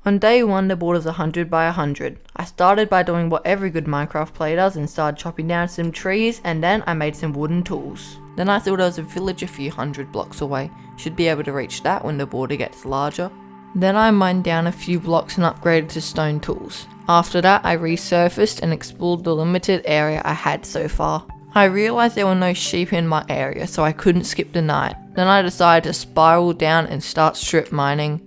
On day 1 the board was 100 by 100. I started by doing what every good Minecraft player does and started chopping down some trees, and then I made some wooden tools. Then I thought there was a village a few hundred blocks away, should be able to reach that when the border gets larger. Then I mined down a few blocks and upgraded to stone tools. After that I resurfaced and explored the limited area I had so far. I realised there were no sheep in my area, so I couldn't skip the night. Then I decided to spiral down and start strip mining.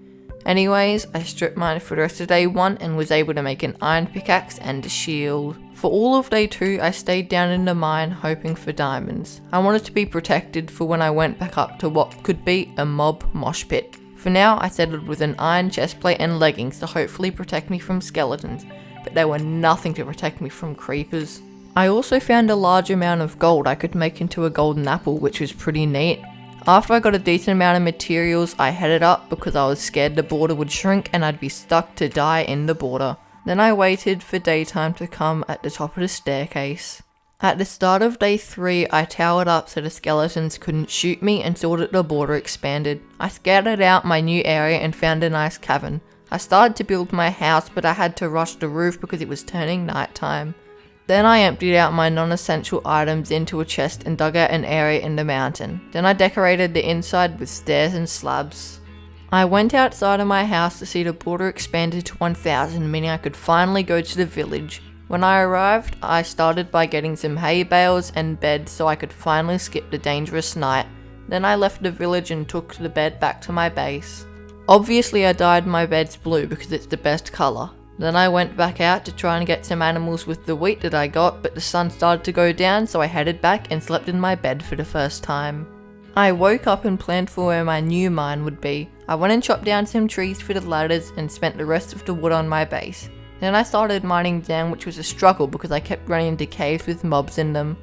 Anyways, I strip mined for the rest of day 1 and was able to make an iron pickaxe and a shield. For all of day 2 I stayed down in the mine hoping for diamonds. I wanted to be protected for when I went back up to what could be a mob mosh pit. For now I settled with an iron chestplate and leggings to hopefully protect me from skeletons, but they were nothing to protect me from creepers. I also found a large amount of gold I could make into a golden apple, which was pretty neat. After I got a decent amount of materials, I headed up because I was scared the border would shrink and I'd be stuck to die in the border. Then I waited for daytime to come at the top of the staircase. At the start of day 3, I towered up so the skeletons couldn't shoot me and saw that the border expanded. I scouted out my new area and found a nice cavern. I started to build my house, but I had to rush the roof because it was turning nighttime. Then I emptied out my non-essential items into a chest and dug out an area in the mountain. Then I decorated the inside with stairs and slabs. I went outside of my house to see the border expanded to 1000, meaning I could finally go to the village. When I arrived, I started by getting some hay bales and beds so I could finally skip the dangerous night. Then I left the village and took the bed back to my base. Obviously I dyed my beds blue because it's the best colour. Then I went back out to try and get some animals with the wheat that I got, but the sun started to go down, so I headed back and slept in my bed for the first time. I woke up and planned for where my new mine would be. I went and chopped down some trees for the ladders and spent the rest of the wood on my base. Then I started mining down, which was a struggle because I kept running into caves with mobs in them.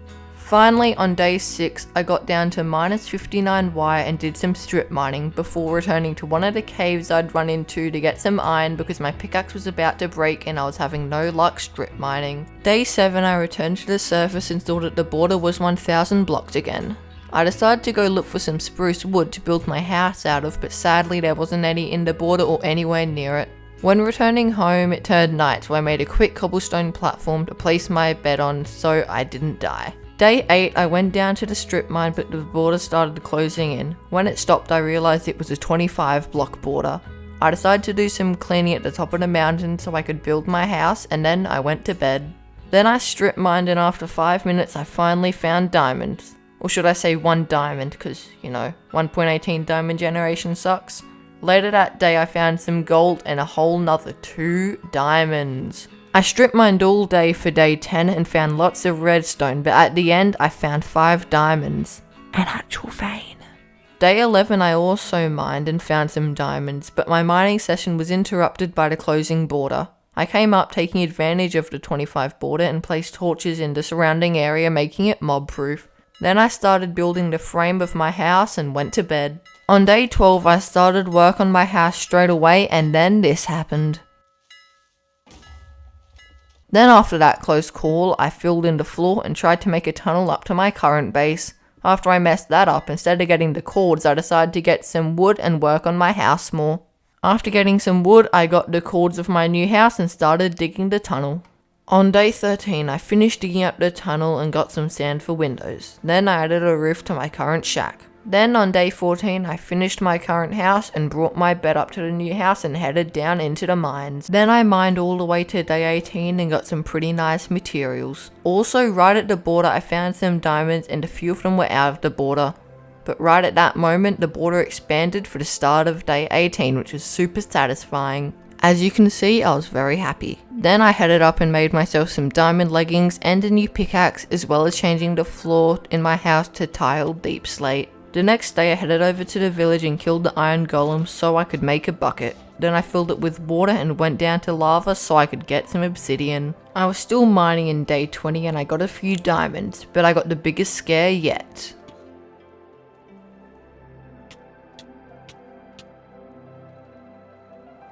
Finally, on day 6, I got down to minus 59 wire and did some strip mining before returning to one of the caves I'd run into to get some iron because my pickaxe was about to break and I was having no luck strip mining. Day 7, I returned to the surface and saw that the border was 1000 blocks again. I decided to go look for some spruce wood to build my house out of, but sadly there wasn't any in the border or anywhere near it. When returning home, it turned night, so I made a quick cobblestone platform to place my bed on so I didn't die. Day 8, I went down to the strip mine, but the border started closing in. When it stopped, I realised it was a 25 block border. I decided to do some cleaning at the top of the mountain so I could build my house, and then I went to bed. Then I strip mined, and after 5 minutes I finally found diamonds. Or should I say 1 diamond, because, 1.18 diamond generation sucks. Later that day I found some gold and a whole nother 2 diamonds. I strip mined all day for day 10 and found lots of redstone, but at the end I found 5 diamonds. An actual vein. Day 11 I also mined and found some diamonds, but my mining session was interrupted by the closing border. I came up taking advantage of the 25 border and placed torches in the surrounding area, making it mob proof. Then I started building the frame of my house and went to bed. On day 12 I started work on my house straight away, and then this happened. Then after that close call, I filled in the floor and tried to make a tunnel up to my current base. After I messed that up, instead of getting the cords, I decided to get some wood and work on my house more. After getting some wood, I got the cords of my new house and started digging the tunnel. On day 13, I finished digging up the tunnel and got some sand for windows. Then I added a roof to my current shack. Then on day 14, I finished my current house and brought my bed up to the new house and headed down into the mines. Then I mined all the way to day 18 and got some pretty nice materials. Also, right at the border I found some diamonds and a few of them were out of the border. But right at that moment, the border expanded for the start of day 18, which was super satisfying. As you can see, I was very happy. Then I headed up and made myself some diamond leggings and a new pickaxe, as well as changing the floor in my house to tiled deep slate. The next day I headed over to the village and killed the iron golem so I could make a bucket. Then I filled it with water and went down to lava so I could get some obsidian. I was still mining in day 20 and I got a few diamonds, but I got the biggest scare yet.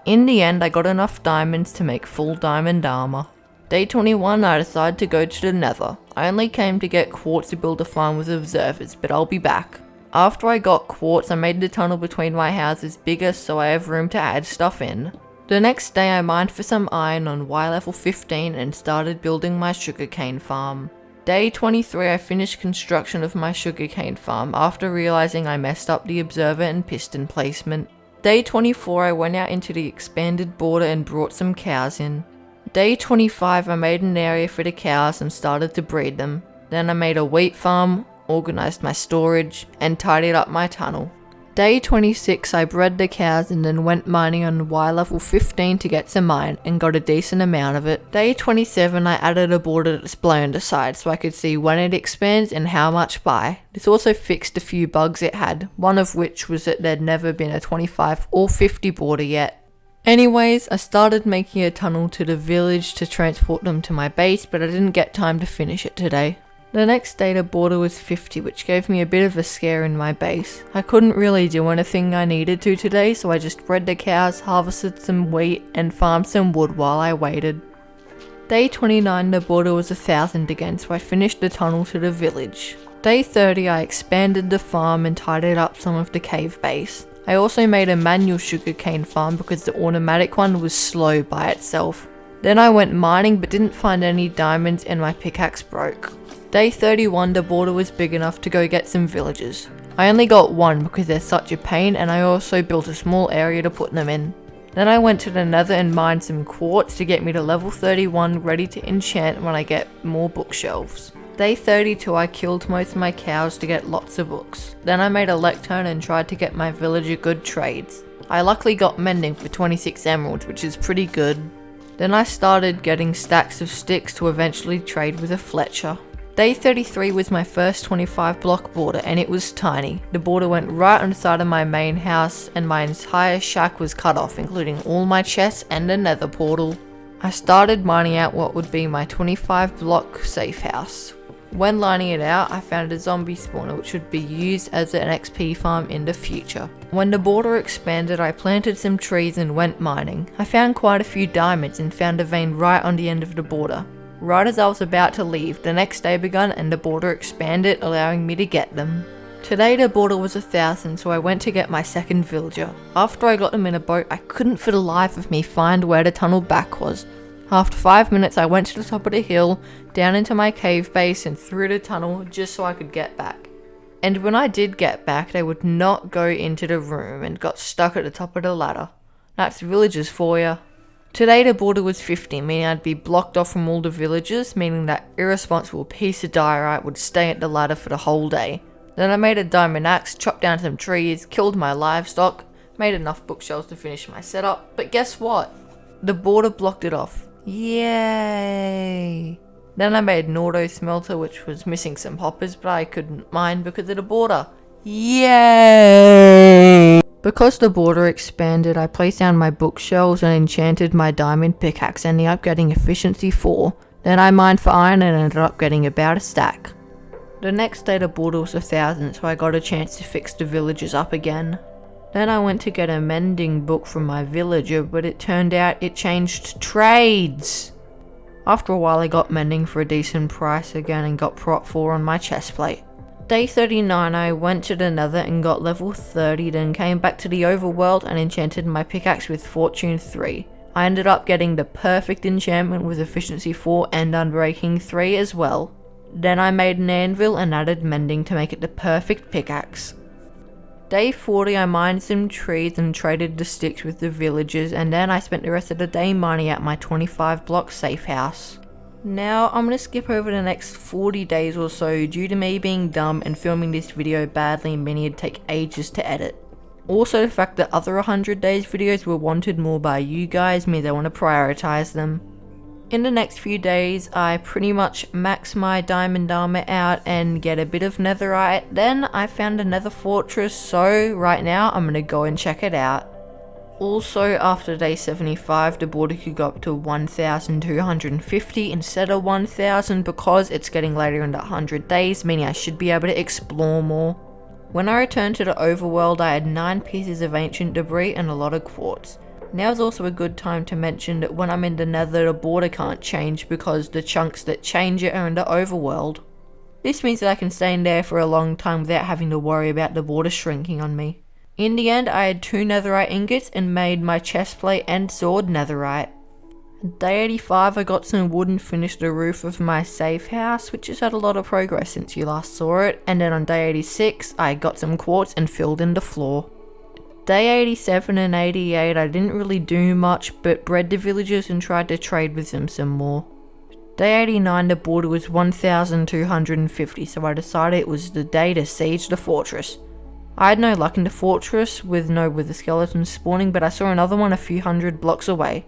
In the end I got enough diamonds to make full diamond armor. Day 21 I decided to go to the nether. I only came to get quartz to build a farm with observers, but I'll be back. After I got quartz, I made the tunnel between my houses bigger so I have room to add stuff in. The next day I mined for some iron on Y level 15 and started building my sugarcane farm. Day 23 I finished construction of my sugarcane farm after realizing I messed up the observer and piston placement. Day 24 I went out into the expanded border and brought some cows in. Day 25 I made an area for the cows and started to breed them. Then I made a wheat farm, organized my storage, and tidied up my tunnel. Day 26 I bred the cows and then went mining on Y level 15 to get some iron and got a decent amount of it. Day 27 I added a border display on the side so I could see when it expands and how much by. This also fixed a few bugs it had, one of which was that there'd never been a 25 or 50 border yet. Anyways, I started making a tunnel to the village to transport them to my base, but I didn't get time to finish it today. The next day the border was 50, which gave me a bit of a scare in my base. I couldn't really do anything I needed to today, so I just bred the cows, harvested some wheat, and farmed some wood while I waited. Day 29 the border was 1,000 again, so I finished the tunnel to the village. Day 30 I expanded the farm and tidied up some of the cave base. I also made a manual sugarcane farm because the automatic one was slow by itself. Then I went mining but didn't find any diamonds and my pickaxe broke. Day 31 the border was big enough to go get some villagers. I only got one because they're such a pain, and I also built a small area to put them in. Then I went to the nether and mined some quartz to get me to level 31 ready to enchant when I get more bookshelves. Day 32 I killed most of my cows to get lots of books. Then I made a lectern and tried to get my villager good trades. I luckily got mending for 26 emeralds, which is pretty good. Then I started getting stacks of sticks to eventually trade with a Fletcher. Day 33 was my first 25 block border and it was tiny. The border went right on the side of my main house and my entire shack was cut off, including all my chests and the nether portal. I started mining out what would be my 25 block safe house. When lining it out, I found a zombie spawner which would be used as an XP farm in the future. When the border expanded, I planted some trees and went mining. I found quite a few diamonds and found a vein right on the end of the border. Right as I was about to leave, the next day began and the border expanded, allowing me to get them. Today the border was 1,000, so I went to get my second villager. After I got them in a boat, I couldn't for the life of me find where the tunnel back was. After 5 minutes I went to the top of the hill, down into my cave base and through the tunnel just so I could get back. And when I did get back, they would not go into the room and got stuck at the top of the ladder. That's villagers for ya. Today the border was 50, meaning I'd be blocked off from all the villagers, meaning that irresponsible piece of diorite would stay at the ladder for the whole day. Then I made a diamond axe, chopped down some trees, killed my livestock, made enough bookshelves to finish my setup, but guess what? The border blocked it off. Yay! Then I made an auto smelter which was missing some hoppers, but I couldn't mine because of the border. Yay! Because the border expanded, I placed down my bookshelves and enchanted my diamond pickaxe, ending up getting efficiency 4. Then I mined for iron and ended up getting about a stack. The next day the border was 1,000, so I got a chance to fix the villagers up again. Then I went to get a mending book from my villager, but it turned out it changed trades. After a while I got mending for a decent price again and got prot 4 on my chestplate. Day 39 I went to the nether and got level 30, then came back to the overworld and enchanted my pickaxe with fortune 3. I ended up getting the perfect enchantment with efficiency 4 and unbreaking 3 as well. Then I made an anvil and added mending to make it the perfect pickaxe. Day 40 I mined some trees and traded the sticks with the villagers, and then I spent the rest of the day mining out my 25 block safe house. Now I'm going to skip over the next 40 days or so due to me being dumb and filming this video badly, meaning it'd take ages to edit. Also the fact that other 100 days videos were wanted more by you guys means I want to prioritize them. In the next few days I pretty much max my diamond armor out and get a bit of netherite. Then I found a nether fortress, so right now I'm going to go and check it out. Also, after day 75, the border could go up to 1,250 instead of 1,000 because it's getting later in the 100 days, meaning I should be able to explore more. When I returned to the overworld, I had 9 pieces of ancient debris and a lot of quartz. Now is also a good time to mention that when I'm in the nether, the border can't change because the chunks that change it are in the overworld. This means that I can stay in there for a long time without having to worry about the border shrinking on me. In the end, I had 2 netherite ingots and made my chestplate and sword netherite. Day 85, I got some wood and finished the roof of my safe house, which has had a lot of progress since you last saw it. And then on day 86, I got some quartz and filled in the floor. Day 87 and 88, I didn't really do much, but bred the villagers and tried to trade with them some more. Day 89, the border was 1,250, so I decided it was the day to siege the fortress. I had no luck in the fortress with the skeletons spawning, but I saw another one a few hundred blocks away.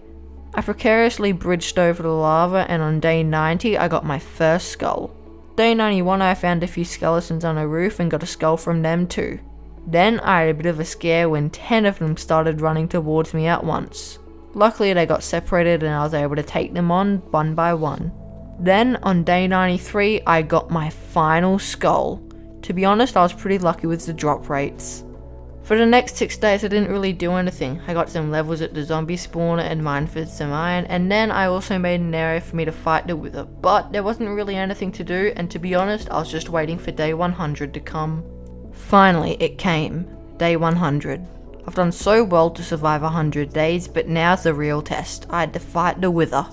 I precariously bridged over the lava, and on day 90 I got my first skull. Day 91 I found a few skeletons on a roof and got a skull from them too. Then I had a bit of a scare when 10 of them started running towards me at once. Luckily they got separated and I was able to take them on one by one. Then on day 93 I got my final skull. To be honest, I was pretty lucky with the drop rates. For the next 6 days I didn't really do anything. I got some levels at the zombie spawner and mined for some iron, and then I also made an area for me to fight the wither, but there wasn't really anything to do, and to be honest I was just waiting for day 100 to come. Finally it came, day 100. I've done so well to survive 100 days, but now's the real test. I had to fight the wither.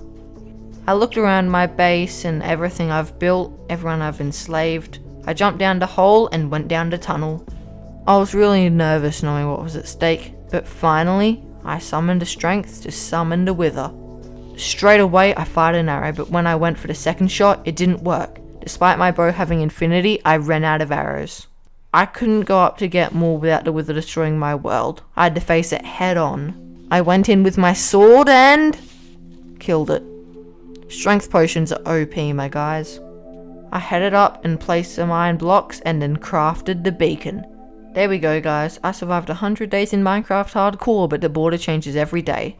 I looked around my base and everything I've built, everyone I've enslaved. I jumped down the hole and went down the tunnel. I was really nervous knowing what was at stake, but finally, I summoned the strength to summon the wither. Straight away I fired an arrow, but when I went for the second shot, it didn't work. Despite my bow having infinity, I ran out of arrows. I couldn't go up to get more without the wither destroying my world. I had to face it head on. I went in with my sword and killed it. Strength potions are OP, my guys. I headed up and placed some iron blocks and then crafted the beacon. There we go guys, I survived 100 days in Minecraft Hardcore, but the border changes every day.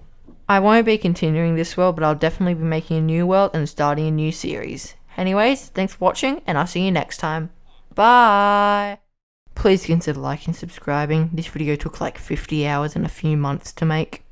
I won't be continuing this world, but I'll definitely be making a new world and starting a new series. Anyways, thanks for watching and I'll see you next time. Bye! Please consider liking and subscribing. This video took like 50 hours and a few months to make.